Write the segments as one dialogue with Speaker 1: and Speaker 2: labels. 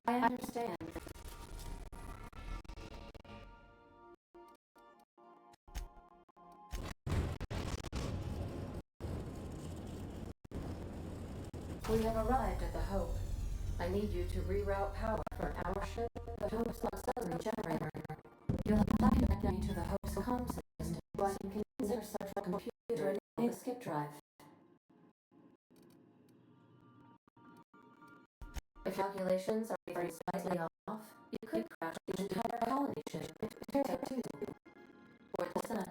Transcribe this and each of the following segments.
Speaker 1: I understand. We have arrived at the Hope. I need you to reroute power from our ship to Hope's auxiliary generator. You'll have to connect me to the Hope's comm system so I can convince her central computer to enable the skip drive. If calculations are very slightly off, you could crash the entire colony ship into Terra 2 or the Sun.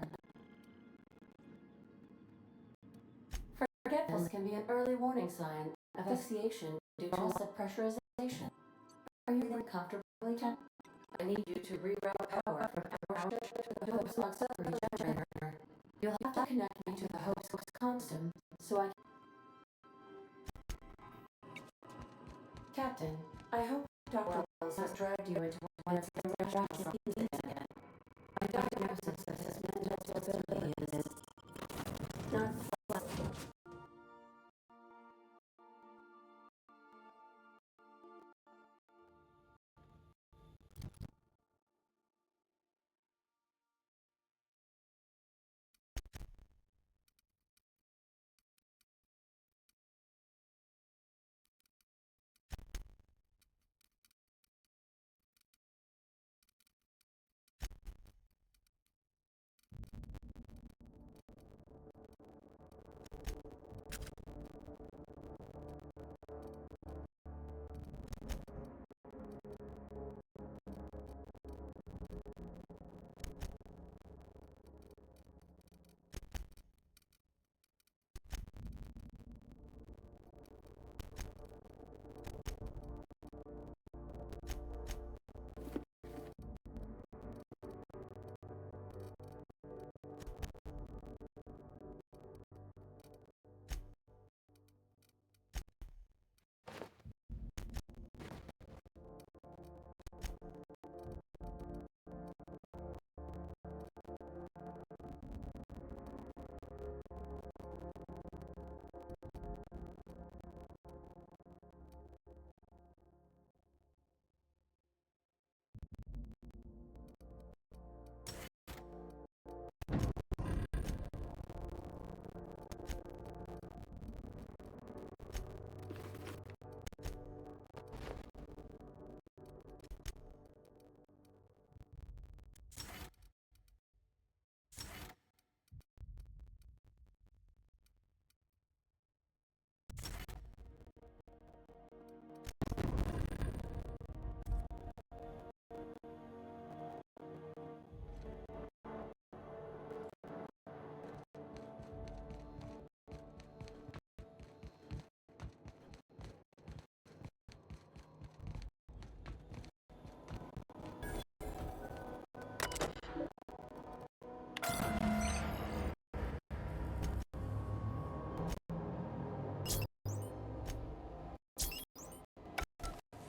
Speaker 1: Forgetfulness can be an early warning sign of asphyxiation due to excessive pressurization. Are you feeling comfortably, Jen? I need you to reroute power from our ship to the Hope's auxiliary generator. You'll have to connect me to the Hope's constant so I can... Captain, I hope Dr. Wells has dragged you into one of the irrational feelings again. My diagnosis of his mental stability is not flexible.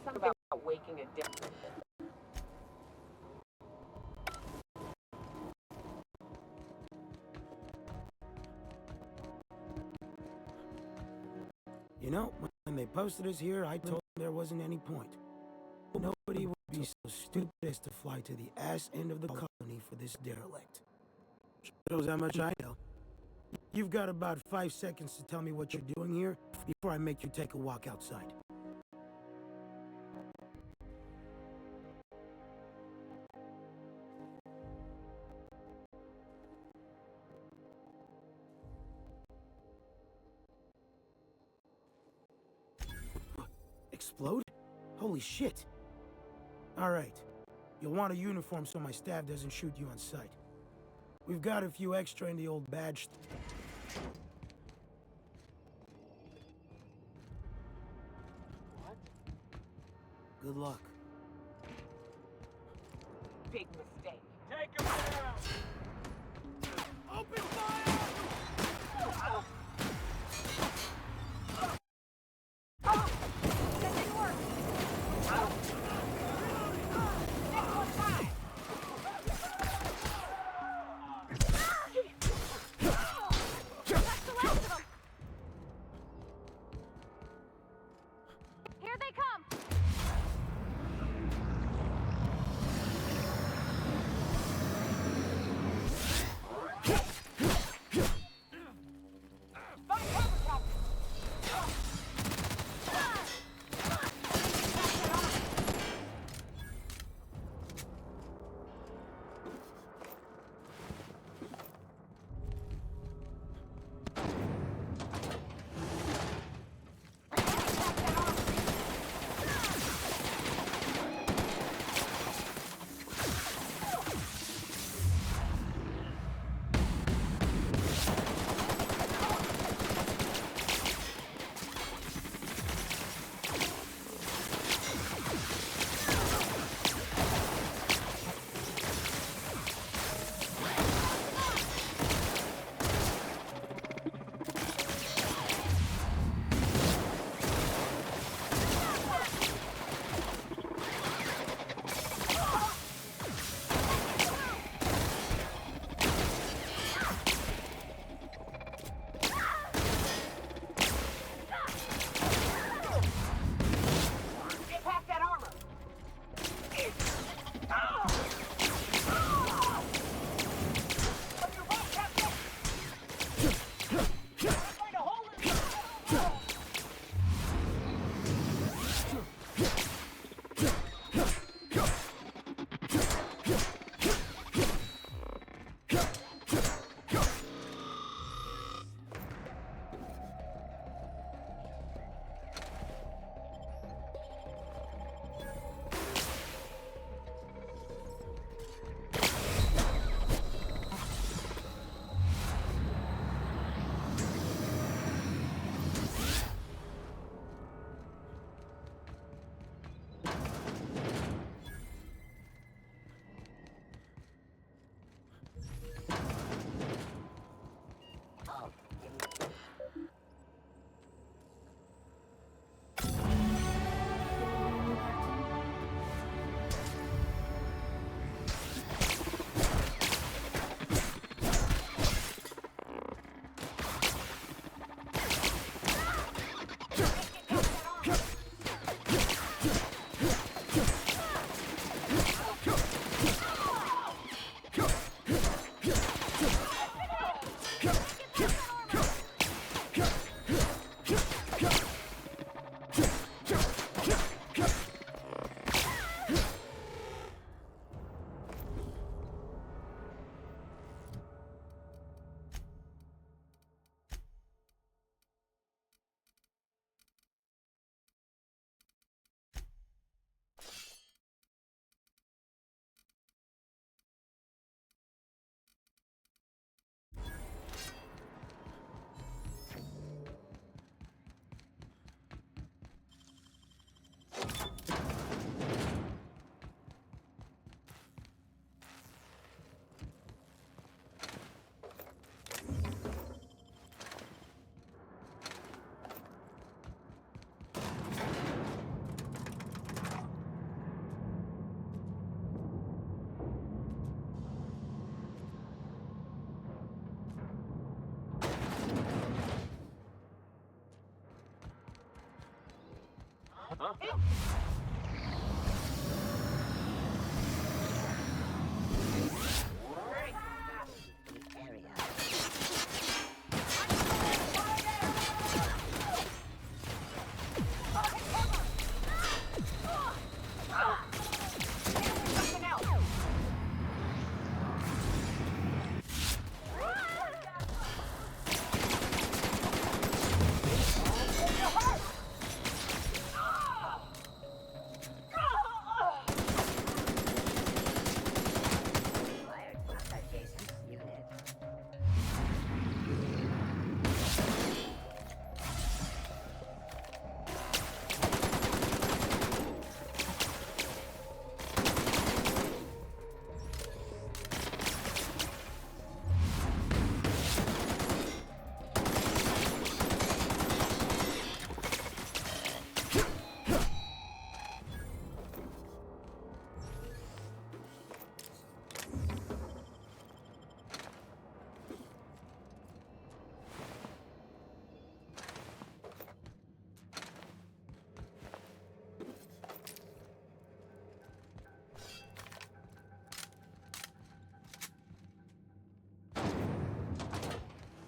Speaker 2: Something about waking a dead.
Speaker 3: You know, when they posted us here, I told them there wasn't any point. Nobody would be so stupid as to fly to the ass end of the colony for this derelict. Shows how much I know. You've got about 5 seconds to tell me what you're doing here before I make you take a walk outside. Explode? Holy shit. Alright. You'll want a uniform so my staff doesn't shoot you on sight. We've got a few extra in the old badge.
Speaker 2: What?
Speaker 3: Good luck.
Speaker 2: Big mistake.
Speaker 4: Take him down!
Speaker 3: Open fire!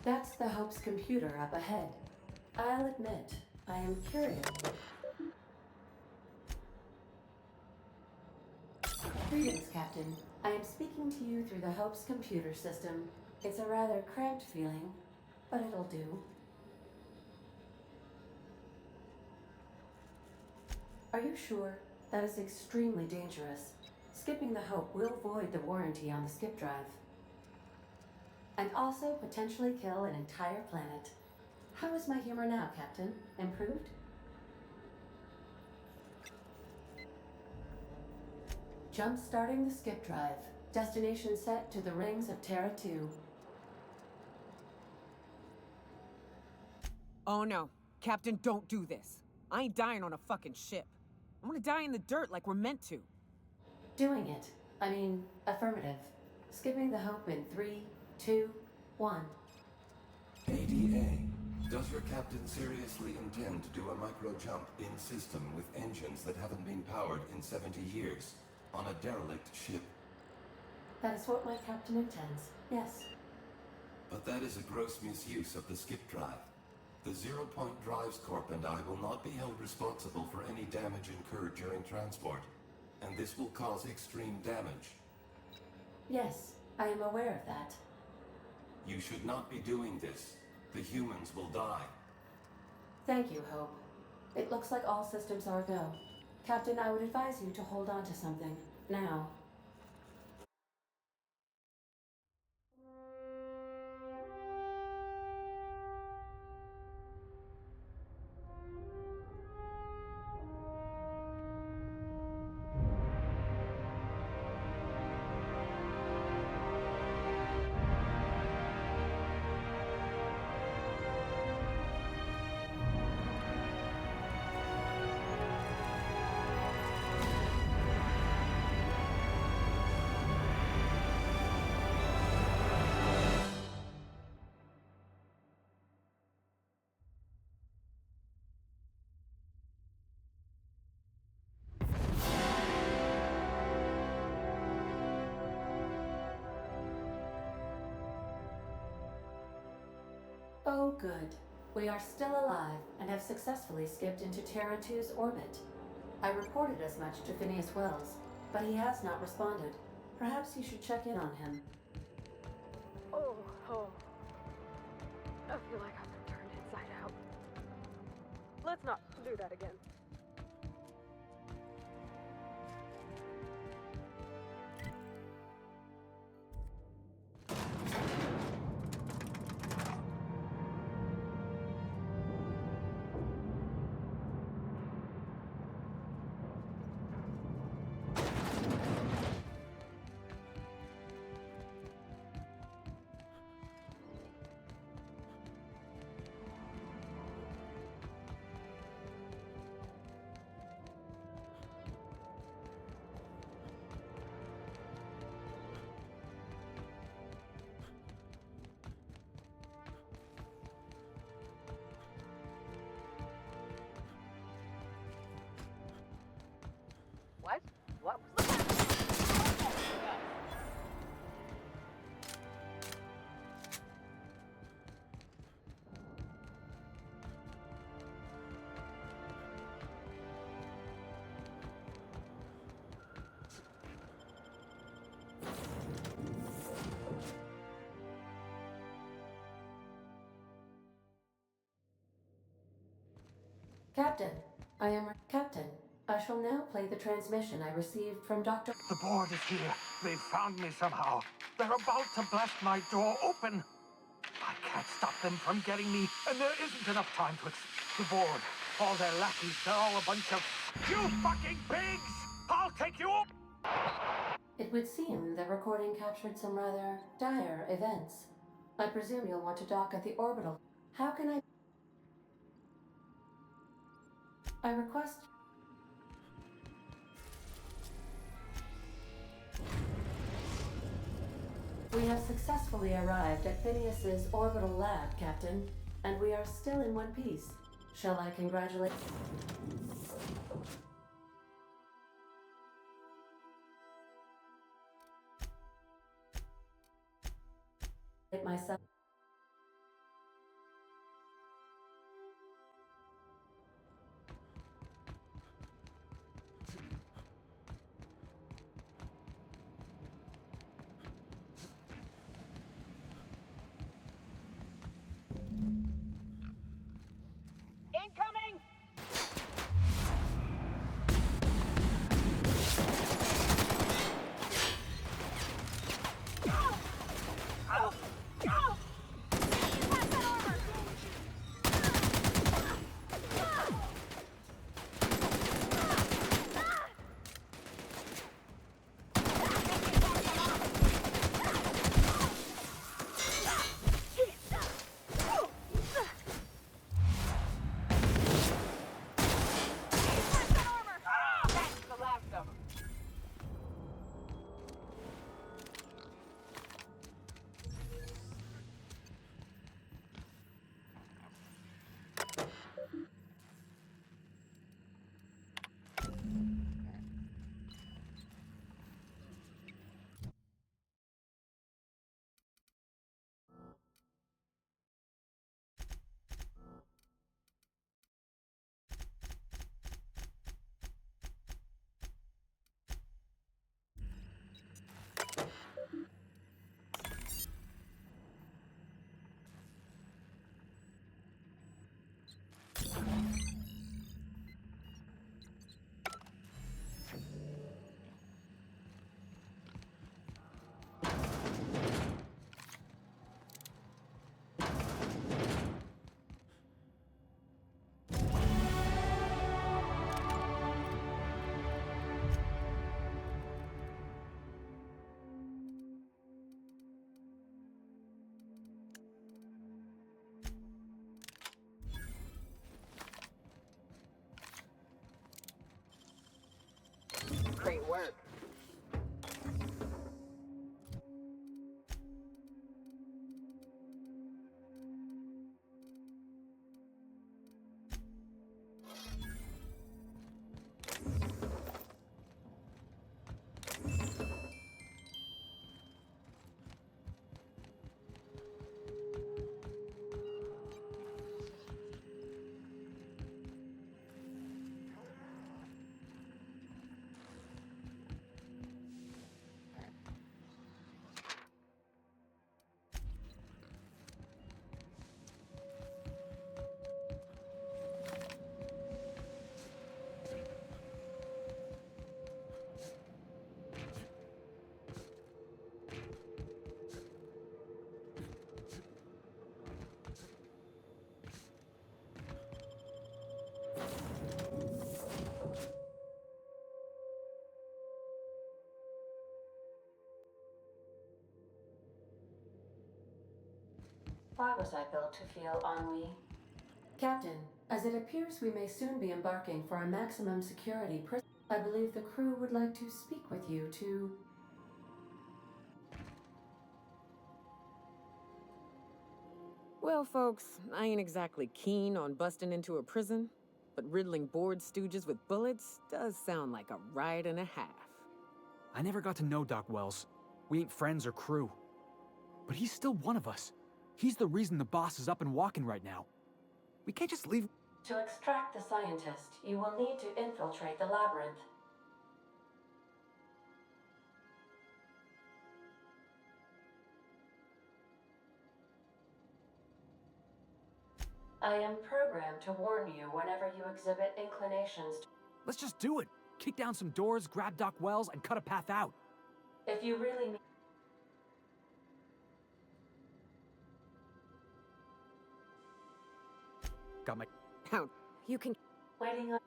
Speaker 1: That's the Hope's computer up ahead. I'll admit, I am curious. Greetings, Captain. I am speaking to you through the Hope's computer system. It's a rather cramped feeling, but it'll do. Are you sure? That is extremely dangerous. Skipping the Hope will void the warranty on the skip drive. And also potentially kill an entire planet. How is my humor now, Captain? Improved? Jump-starting the skip drive. Destination set to the rings of Terra 2.
Speaker 2: Oh no. Captain, don't do this. I ain't dying on a fucking ship. I'm gonna die in the dirt like we're meant to.
Speaker 1: Doing it. I mean, affirmative. Skipping the Hope in 3, 2, 1.
Speaker 5: ADA, does your captain seriously intend to do a micro-jump in system with engines that haven't been powered in 70 years on a derelict ship?
Speaker 1: That is what my captain intends, yes.
Speaker 5: But that is a gross misuse of the skip drive. The Zero Point Drives Corp and I will not be held responsible for any damage incurred during transport, and this will cause extreme damage.
Speaker 1: Yes, I am aware of that.
Speaker 5: You should not be doing this. The humans will die.
Speaker 1: Thank you, Hope. It looks like all systems are go. Captain, I would advise you to hold on to something. Now. Oh, good. We are still alive and have successfully skipped into Terra 2's orbit. I reported as much to Phineas Wells, but he has not responded. Perhaps you should check in on him.
Speaker 6: Oh. I feel like I've been turned inside out. Let's not do that again.
Speaker 2: What? What was that?
Speaker 1: Captain, I am Captain. I shall now play the transmission I received from Dr.
Speaker 7: The board is here. They've found me somehow. They're about to blast my door open. I can't stop them from getting me, and there isn't enough time to the board. All their lackeys, they're all a bunch of... You fucking pigs! I'll take you up!
Speaker 1: It would seem the recording captured some rather dire events. I presume you'll want to dock at the orbital. How can I request... We have successfully arrived at Phineas's orbital lab, Captain, and we are still in one piece. Shall I congratulate myself? Why was I built to feel ennui? Captain, as it appears we may soon be embarking for a maximum security prison, I believe the crew would like to speak with you to...
Speaker 2: Well, folks, I ain't exactly keen on busting into a prison, but riddling bored stooges with bullets does sound like a ride and a half.
Speaker 8: I never got to know Doc Wells. We ain't friends or crew. But he's still one of us. He's the reason the boss is up and walking right now. We can't just leave...
Speaker 1: To extract the scientist, you will need to infiltrate the labyrinth. I am programmed to warn you whenever you exhibit inclinations to...
Speaker 8: Let's just do it. Kick down some doors, grab Doc Wells, and cut a path out.
Speaker 1: If you really mean...
Speaker 8: Got my...
Speaker 2: Count, you can...
Speaker 1: Waiting on...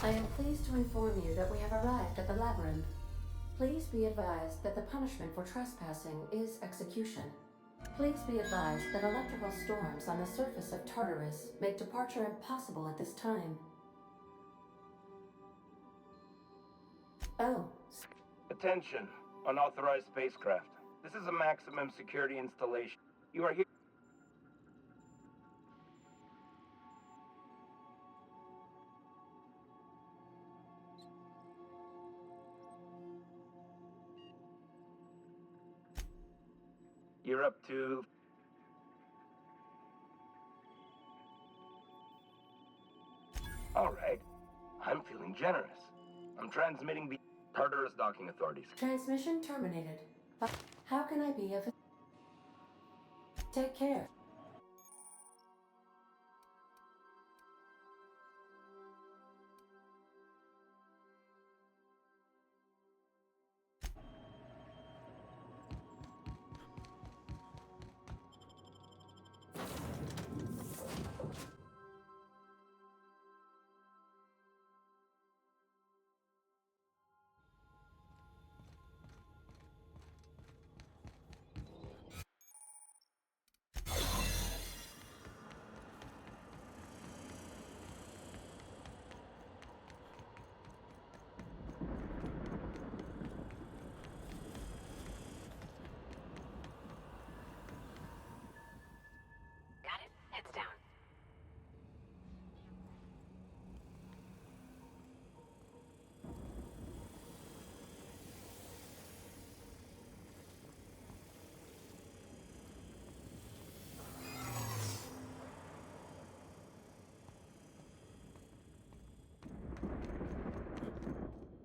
Speaker 1: I am pleased to inform you that we have arrived at the labyrinth. Please be advised that the punishment for trespassing is execution. Please be advised that electrical storms on the surface of Tartarus make departure impossible at this time. Oh.
Speaker 9: Attention, unauthorized spacecraft. This is a maximum security installation. You are here. You're up to... All right. I'm feeling generous. I'm transmitting the Tartarus docking authorities.
Speaker 1: Transmission terminated. How can I be of... Take care.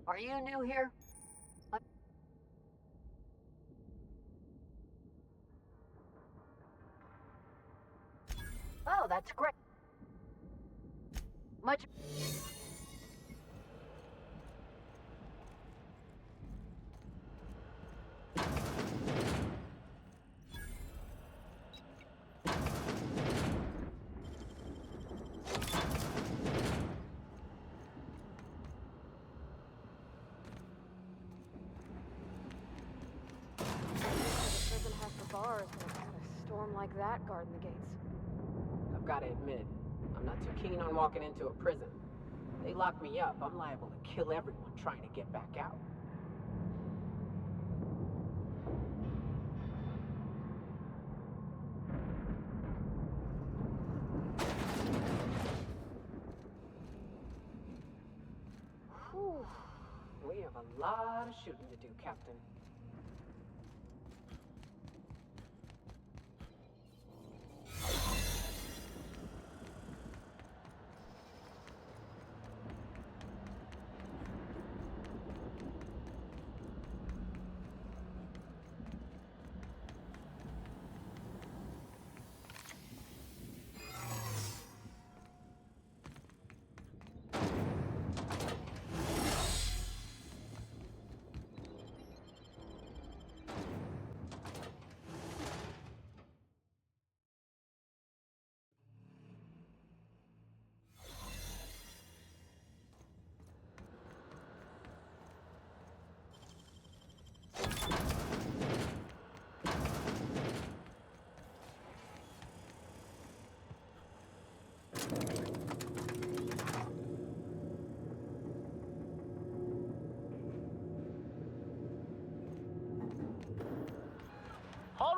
Speaker 6: Are you new here? Oh, that's great. Much... Bars when a storm like that guarding the gates.
Speaker 2: I've got to admit, I'm not too keen on walking into a prison. They lock me up, I'm liable to kill everyone trying to get back out. Whew. We have a lot of shooting to do, Captain.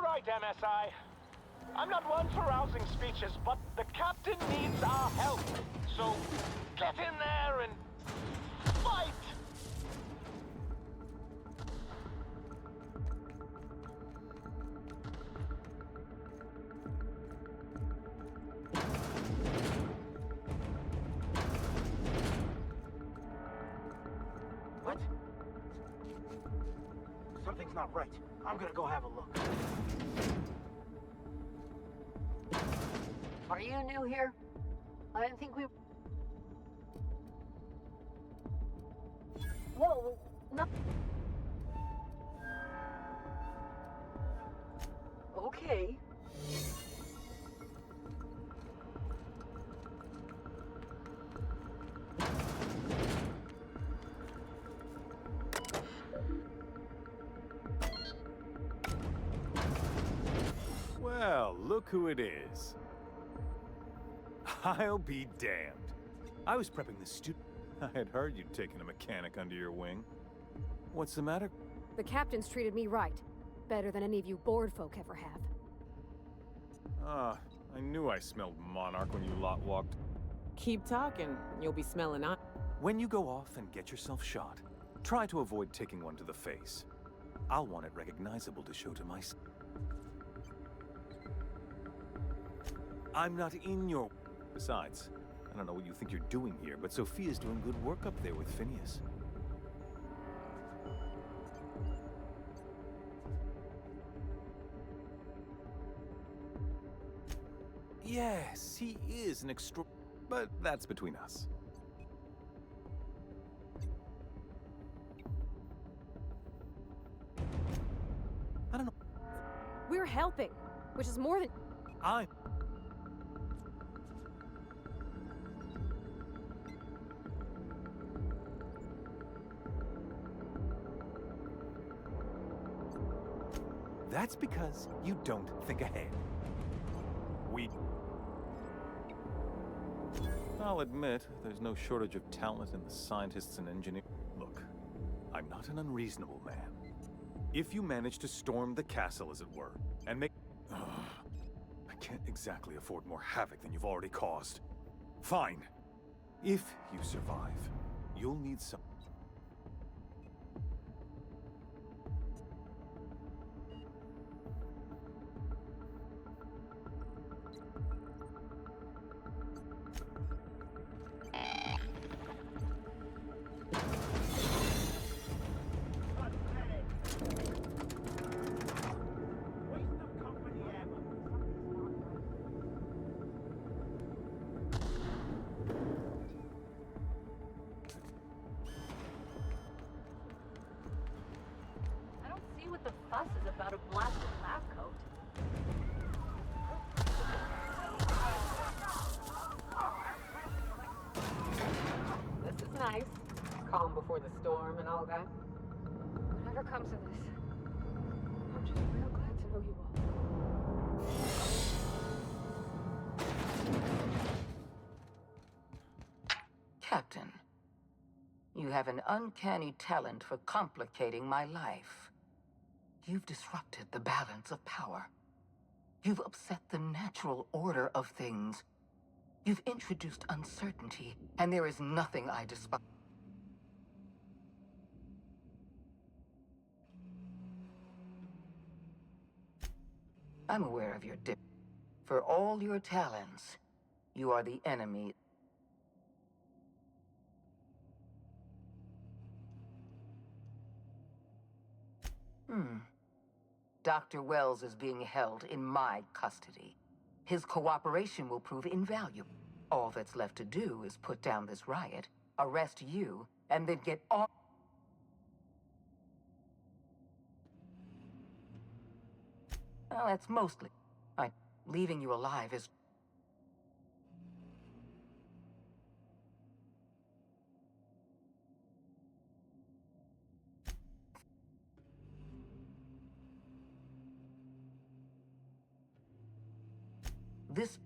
Speaker 7: All right, MSI. I'm not one for rousing speeches, but the captain needs our help. So get in there and fight!
Speaker 3: What? Something's not right. I'm gonna go have a look.
Speaker 1: Are you new here? I didn't think we... Whoa, no... Okay.
Speaker 4: Well, look who it is. I'll be damned. I was prepping the I had heard you'd taken a mechanic under your wing. What's the matter?
Speaker 6: The captain's treated me right. Better than any of you bored folk ever have.
Speaker 4: Ah, I knew I smelled Monarch when you lot walked.
Speaker 2: Keep talking, you'll be smelling on.
Speaker 4: When you go off and get yourself shot, try to avoid taking one to the face. I'll want it recognizable to show to my... I'm not in your... Besides, I don't know what you think you're doing here, but Sophia's doing good work up there with Phineas. Yes, he is an but that's between us. I don't know.
Speaker 6: We're helping, which is more than...
Speaker 4: That's because you don't think ahead. I'll admit, there's no shortage of talent in the scientists and engineers. Look, I'm not an unreasonable man. If you manage to storm the castle, as it were, and make... I can't exactly afford more havoc than you've already caused. Fine. If you survive, you'll need some...
Speaker 1: What the fuss is about a blasted lab coat?
Speaker 2: This is nice. Calm before the storm and all that.
Speaker 6: Whatever comes of this, I'm just real glad to know you all.
Speaker 10: Captain, you have an uncanny talent for complicating my life. You've disrupted the balance of power. You've upset the natural order of things. You've introduced uncertainty, and there is nothing I despise. I'm aware of your For all your talents, you are the enemy. Dr. Wells is being held in my custody. His cooperation will prove invaluable. All that's left to do is put down this riot, arrest you, and then get all... Well, that's mostly... leaving you alive is... This...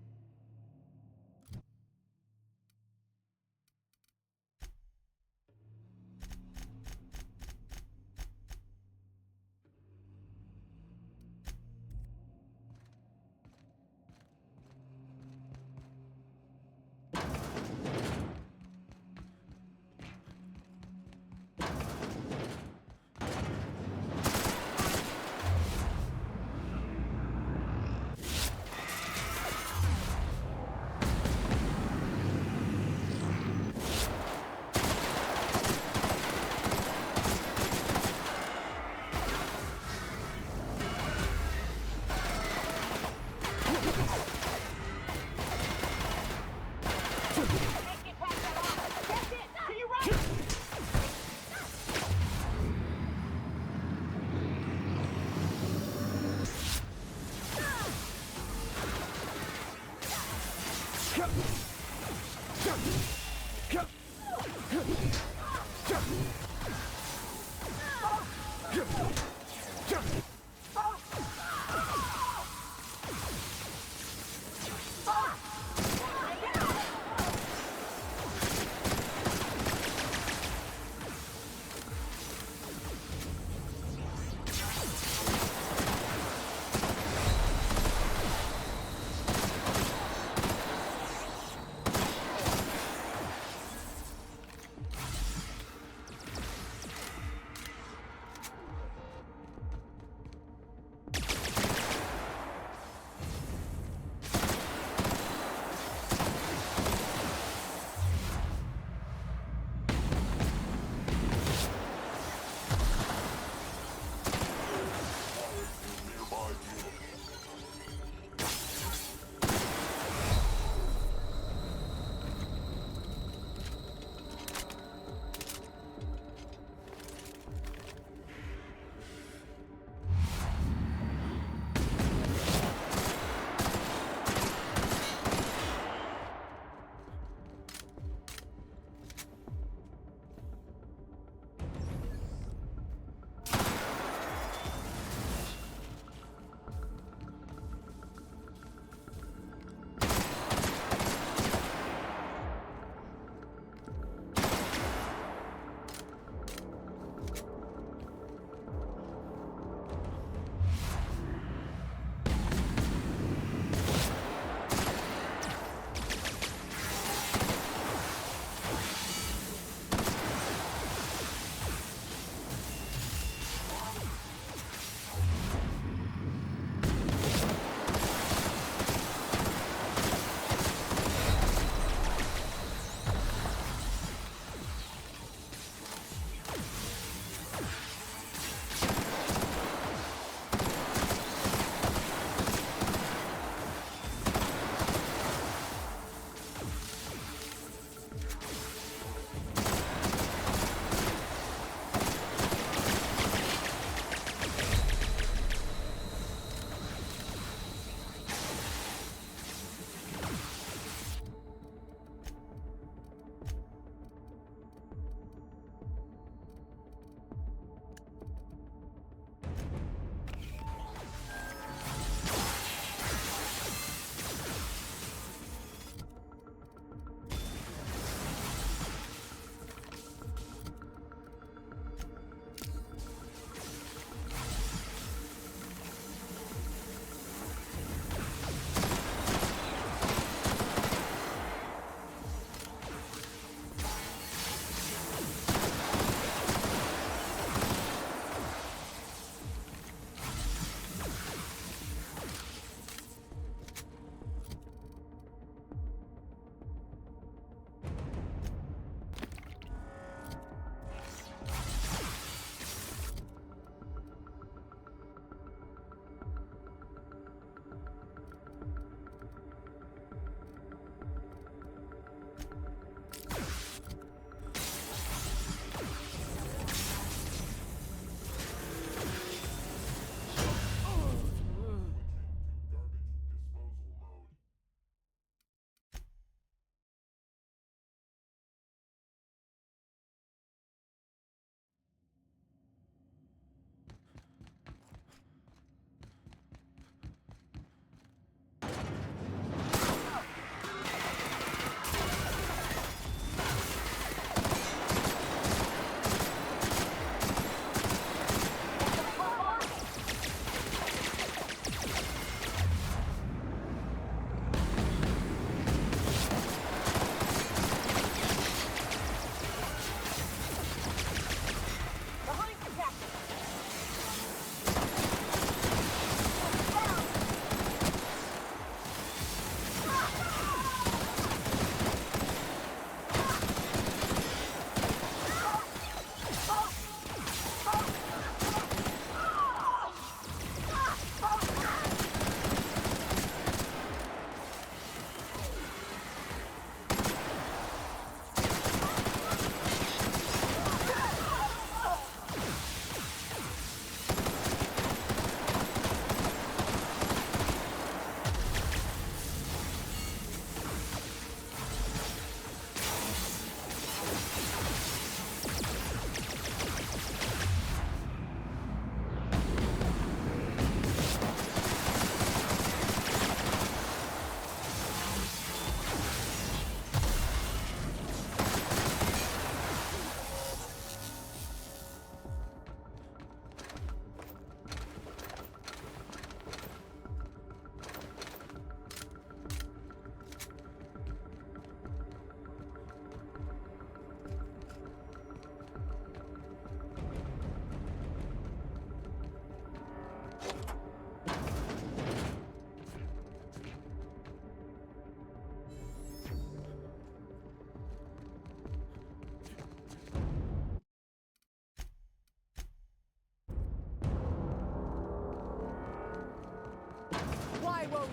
Speaker 2: won't.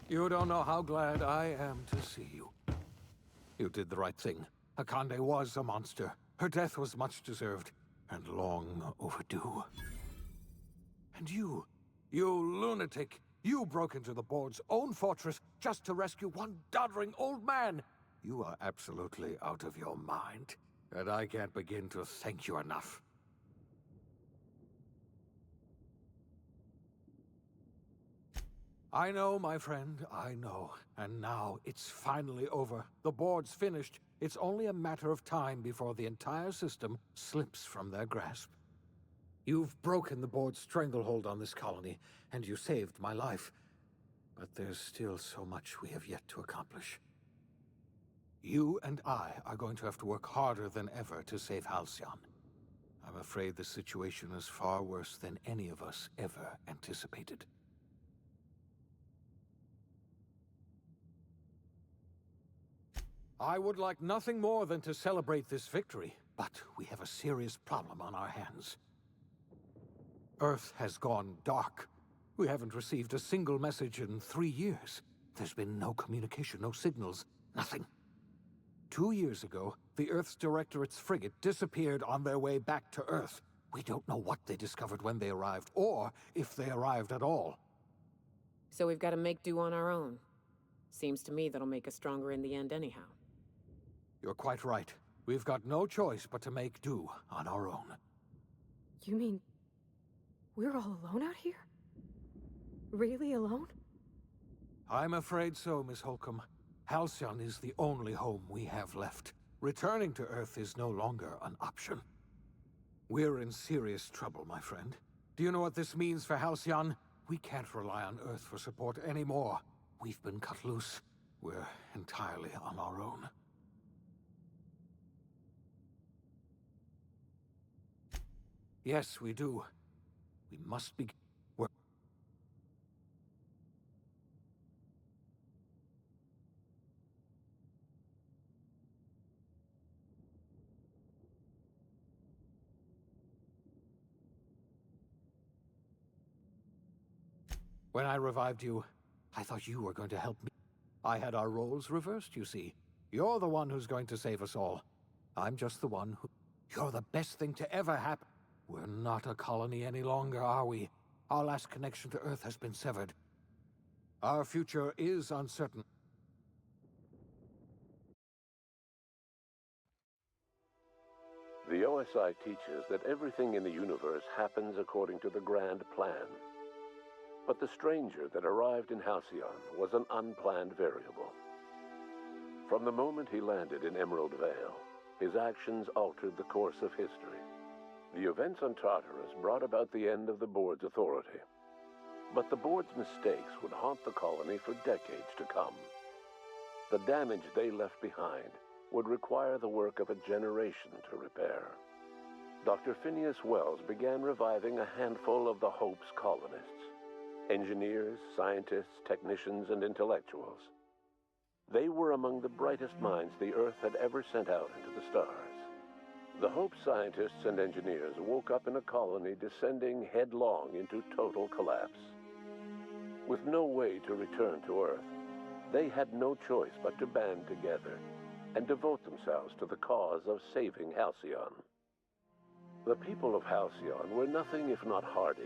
Speaker 7: You don't know how glad I am to see you. You did the right thing. Akande was a monster. Her death was much deserved, and long overdue. And you lunatic, you broke into the board's own fortress just to rescue one doddering old man. You are absolutely out of your mind, and I can't begin to thank you enough. I know, my friend, I know. And now it's finally over. The board's finished. It's only a matter of time before the entire system slips from their grasp. You've broken the board's stranglehold on this colony, and you saved my life. But there's still so much we have yet to accomplish. You and I are going to have to work harder than ever to save Halcyon. I'm afraid the situation is far worse than any of us ever anticipated. I would like nothing more than to celebrate this victory, but we have a serious problem on our hands. Earth has gone dark. We haven't received a single message in 3 years. There's been no communication, no signals, nothing. 2 years ago, the Earth's Directorate's frigate disappeared on their way back to Earth. We don't know what they discovered when they arrived, or if they arrived at all.
Speaker 2: So we've got to make do on our own. Seems to me that'll make us stronger in the end anyhow.
Speaker 7: You're quite right. We've got no choice but to make do on our own.
Speaker 6: You mean we're all alone out here? Really alone?
Speaker 7: I'm afraid so, Miss Holcomb. Halcyon is the only home we have left. Returning to Earth is no longer an option. We're in serious trouble, my friend. Do you know what this means for Halcyon? We can't rely on Earth for support anymore. We've been cut loose. We're entirely on our own. Yes, we do. We must be... When I revived you, I thought you were going to help me. I had our roles reversed, you see. You're the one who's going to save us all. I'm just the one who... You're the best thing to ever happen. We're not a colony any longer, are we? Our last connection to Earth has been severed. Our future is uncertain.
Speaker 11: The OSI teaches that everything in the universe happens according to the grand plan. But the stranger that arrived in Halcyon was an unplanned variable. From the moment he landed in Emerald Vale, his actions altered the course of history. The events on Tartarus brought about the end of the board's authority. But the board's mistakes would haunt the colony for decades to come. The damage they left behind would require the work of a generation to repair. Dr. Phineas Wells began reviving a handful of the Hope's colonists. Engineers, scientists, technicians, and intellectuals. They were among the brightest minds the Earth had ever sent out into the stars. The Hope scientists and engineers woke up in a colony descending headlong into total collapse. With no way to return to Earth, they had no choice but to band together and devote themselves to the cause of saving Halcyon. The people of Halcyon were nothing if not hardy.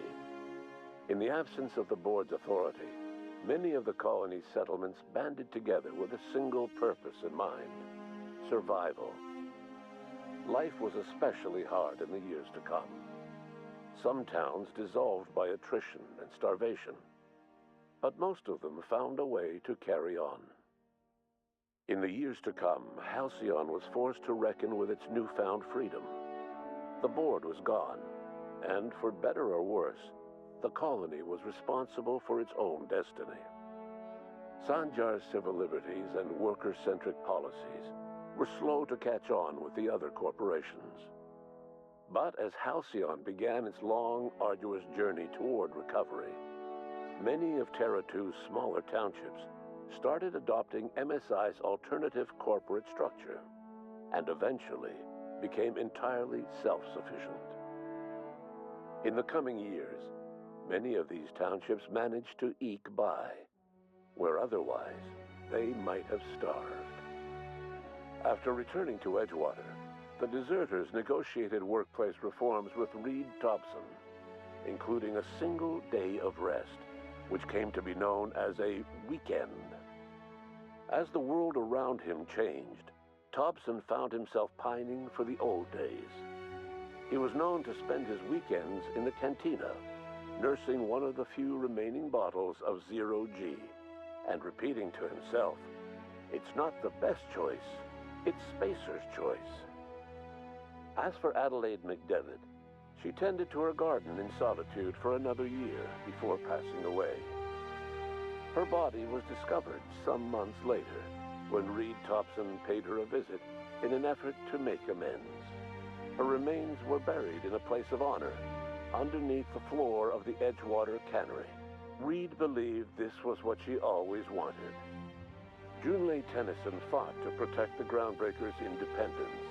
Speaker 11: In the absence of the board's authority, many of the colony's settlements banded together with a single purpose in mind: survival. Life was especially hard in the years to come. Some towns dissolved by attrition and starvation, but most of them found a way to carry on. In the years to come, Halcyon was forced to reckon with its newfound freedom. The board was gone, and for better or worse, the colony was responsible for its own destiny. Sanjar's civil liberties and worker-centric policies were slow to catch on with the other corporations. But as Halcyon began its long, arduous journey toward recovery, many of Terra II's smaller townships started adopting MSI's alternative corporate structure, and eventually became entirely self-sufficient. In the coming years, many of these townships managed to eke by, where otherwise they might have starved. After returning to Edgewater, the deserters negotiated workplace reforms with Reed Thompson, including a single day of rest, which came to be known as a weekend. As the world around him changed, Thompson found himself pining for the old days. He was known to spend his weekends in the cantina, nursing one of the few remaining bottles of Zero G, and repeating to himself, "It's not the best choice, it's Spacer's choice." As for Adelaide McDevitt, she tended to her garden in solitude for another year before passing away. Her body was discovered some months later when Reed Thompson paid her a visit in an effort to make amends. Her remains were buried in a place of honor underneath the floor of the Edgewater Cannery. Reed believed this was what she always wanted. Junlei Tennyson fought to protect the groundbreakers' independence.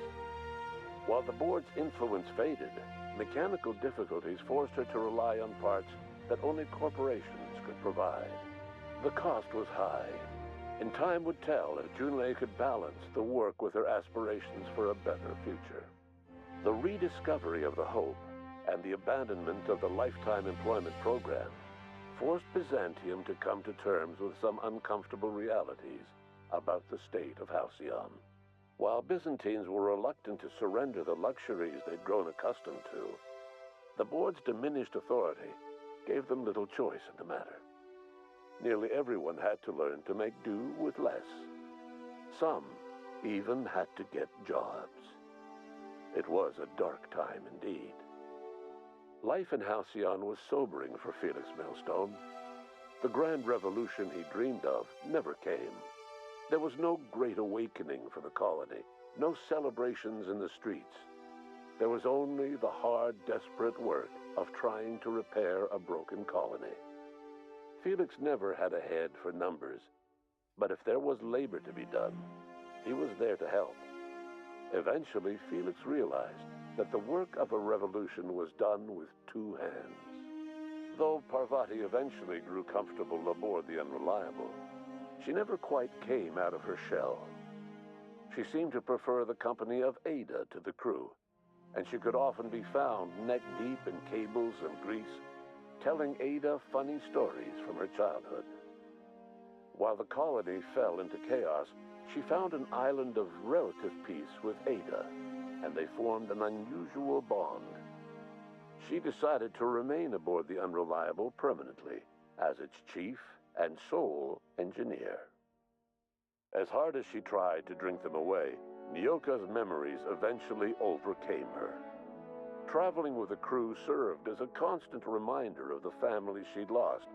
Speaker 11: While the board's influence faded, mechanical difficulties forced her to rely on parts that only corporations could provide. The cost was high, and time would tell if Junlei could balance the work with her aspirations for a better future. The rediscovery of the Hope and the abandonment of the Lifetime Employment Program forced Byzantium to come to terms with some uncomfortable realities about the state of Halcyon. While Byzantines were reluctant to surrender the luxuries they'd grown accustomed to, the board's diminished authority gave them little choice in the matter. Nearly everyone had to learn to make do with less. Some even had to get jobs. It was a dark time indeed. Life in Halcyon was sobering for Felix Millstone. The grand revolution he dreamed of never came. There was no great awakening for the colony, no celebrations in the streets. There was only the hard, desperate work of trying to repair a broken colony. Felix never had a head for numbers, but if there was labor to be done, he was there to help. Eventually, Felix realized that the work of a revolution was done with two hands. Though Parvati eventually grew comfortable aboard the Unreliable, she never quite came out of her shell. She seemed to prefer the company of Ada to the crew, and she could often be found neck-deep in cables and grease, telling Ada funny stories from her childhood. While the colony fell into chaos, she found an island of relative peace with Ada, and they formed an unusual bond. She decided to remain aboard the Unreliable permanently as its chief and sole engineer. As hard as she tried to drink them away, Nyoka's memories eventually overcame her. Traveling with the crew served as a constant reminder of the family she'd lost,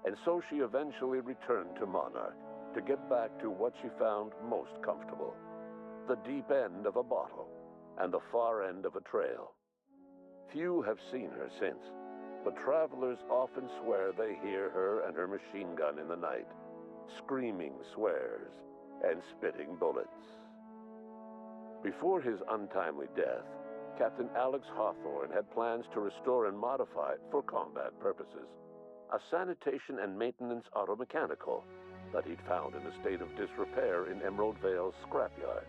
Speaker 11: and so she eventually returned to Monarch to get back to what she found most comfortable: the deep end of a bottle and the far end of a trail. Few have seen her since, but travelers often swear they hear her and her machine gun in the night, screaming swears and spitting bullets. Before his untimely death, Captain Alex Hawthorne had plans to restore and modify, for combat purposes, a sanitation and maintenance automechanical that he'd found in a state of disrepair in Emerald Vale's scrapyard.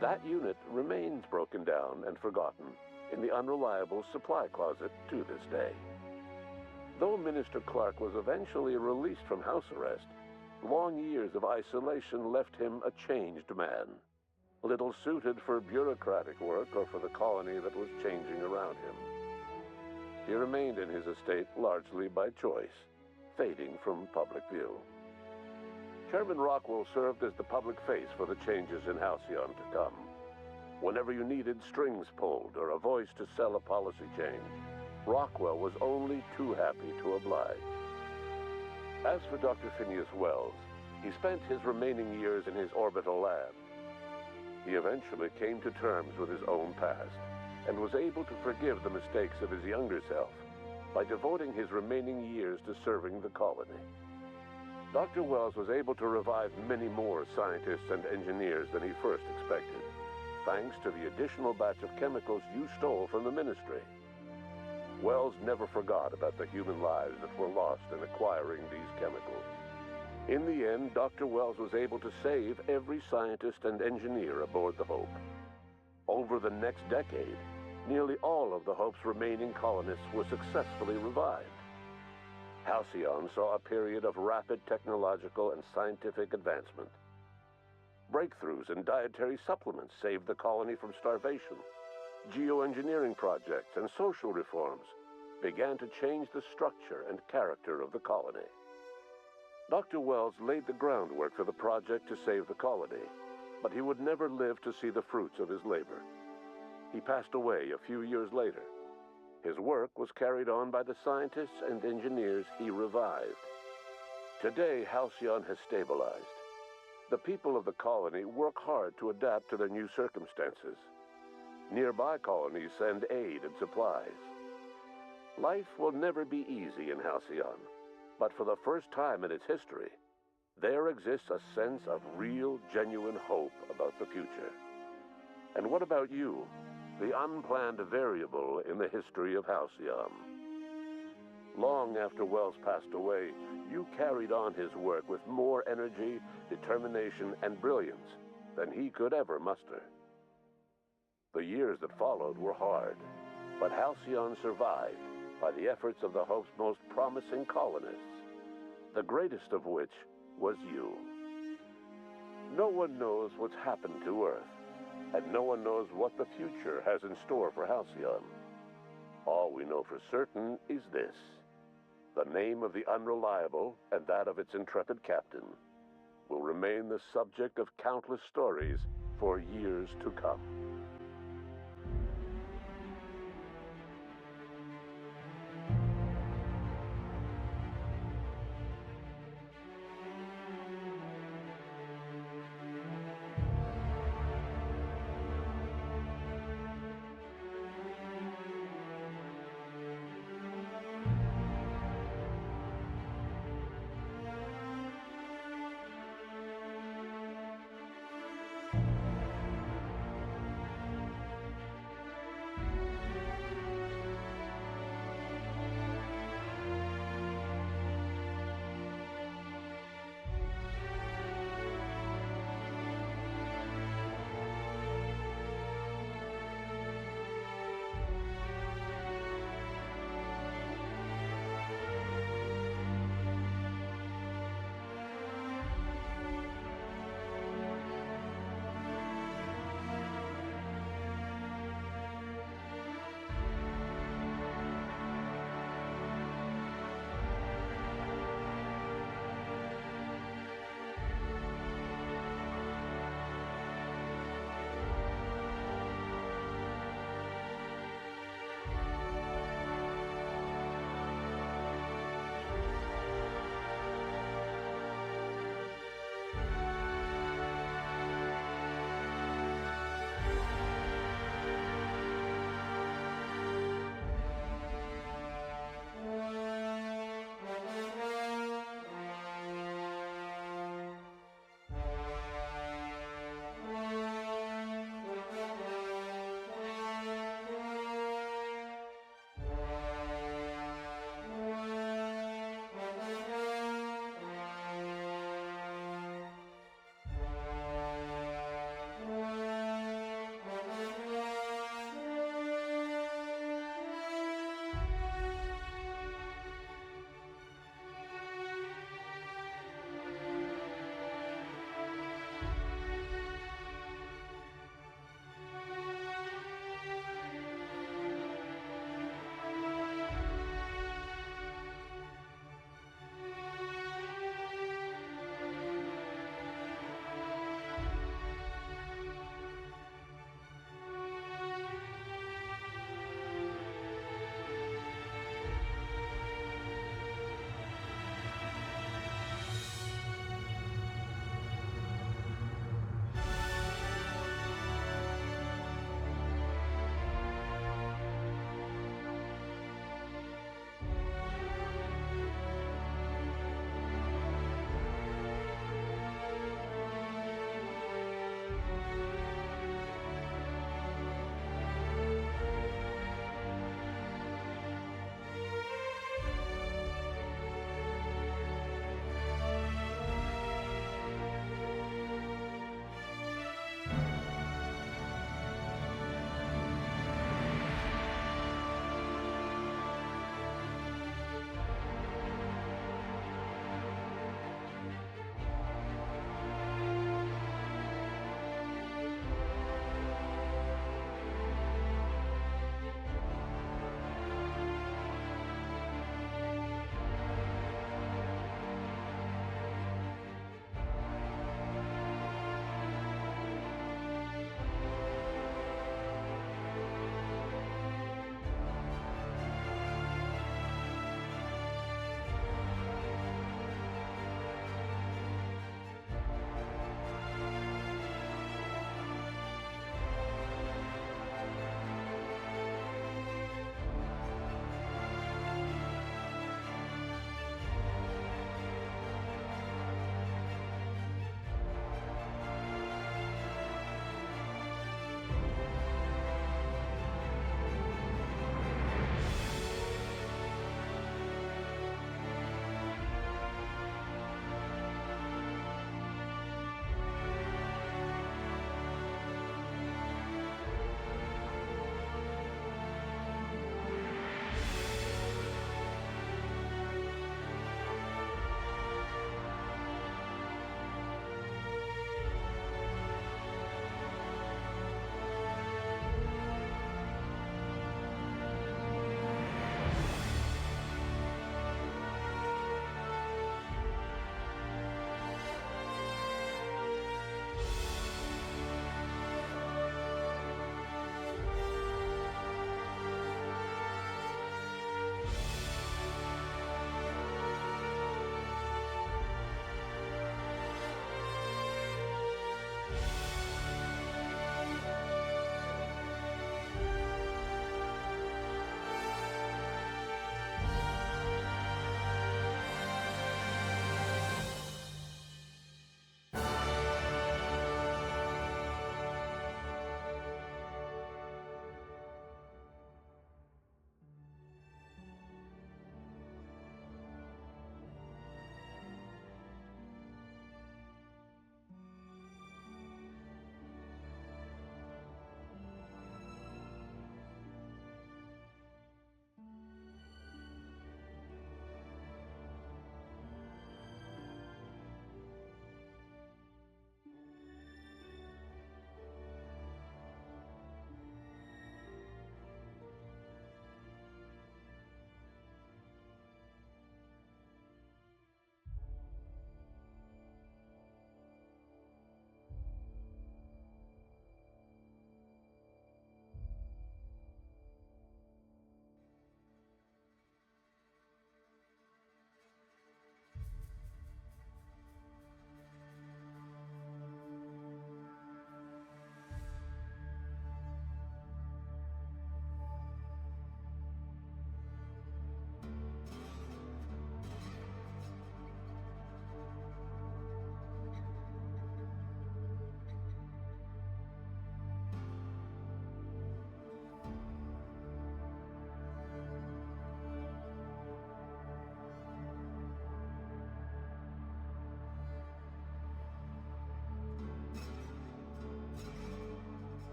Speaker 11: That unit remains broken down and forgotten in the Unreliable supply closet to this day. Though Minister Clark was eventually released from house arrest, long years of isolation left him a changed man, little suited for bureaucratic work or for the colony that was changing around him. He remained in his estate largely by choice, fading from public view. Chairman Rockwell served as the public face for the changes in Halcyon to come. Whenever you needed strings pulled or a voice to sell a policy change, Rockwell was only too happy to oblige. As for Dr. Phineas Wells, he spent his remaining years in his orbital lab. He eventually came to terms with his own past and was able to forgive the mistakes of his younger self by devoting his remaining years to serving the colony. Dr. Wells was able to revive many more scientists and engineers than he first expected, thanks to the additional batch of chemicals you stole from the Ministry. Wells never forgot about the human lives that were lost in acquiring these chemicals. In the end, Dr. Wells was able to save every scientist and engineer aboard the Hope. Over the next decade, nearly all of the Hope's remaining colonists were successfully revived. Halcyon saw a period of rapid technological and scientific advancement. Breakthroughs in dietary supplements saved the colony from starvation. Geoengineering projects and social reforms began to change the structure and character of the colony. Dr. Wells laid the groundwork for the project to save the colony, but he would never live to see the fruits of his labor. He passed away a few years later. His work was carried on by the scientists and engineers he revived. Today, Halcyon has stabilized. The people of the colony work hard to adapt to their new circumstances. Nearby colonies send aid and supplies. Life will never be easy in Halcyon, but for the first time in its history, there exists a sense of real, genuine hope about the future. And what about you, the unplanned variable in the history of Halcyon? Long after Wells passed away, you carried on his work with more energy, determination, and brilliance than he could ever muster. The years that followed were hard, but Halcyon survived by the efforts of the Hope's most promising colonists, the greatest of which was you. No one knows what's happened to Earth, and no one knows what the future has in store for Halcyon. All we know for certain is this: the name of the Unreliable and that of its intrepid captain will remain the subject of countless stories for years to come.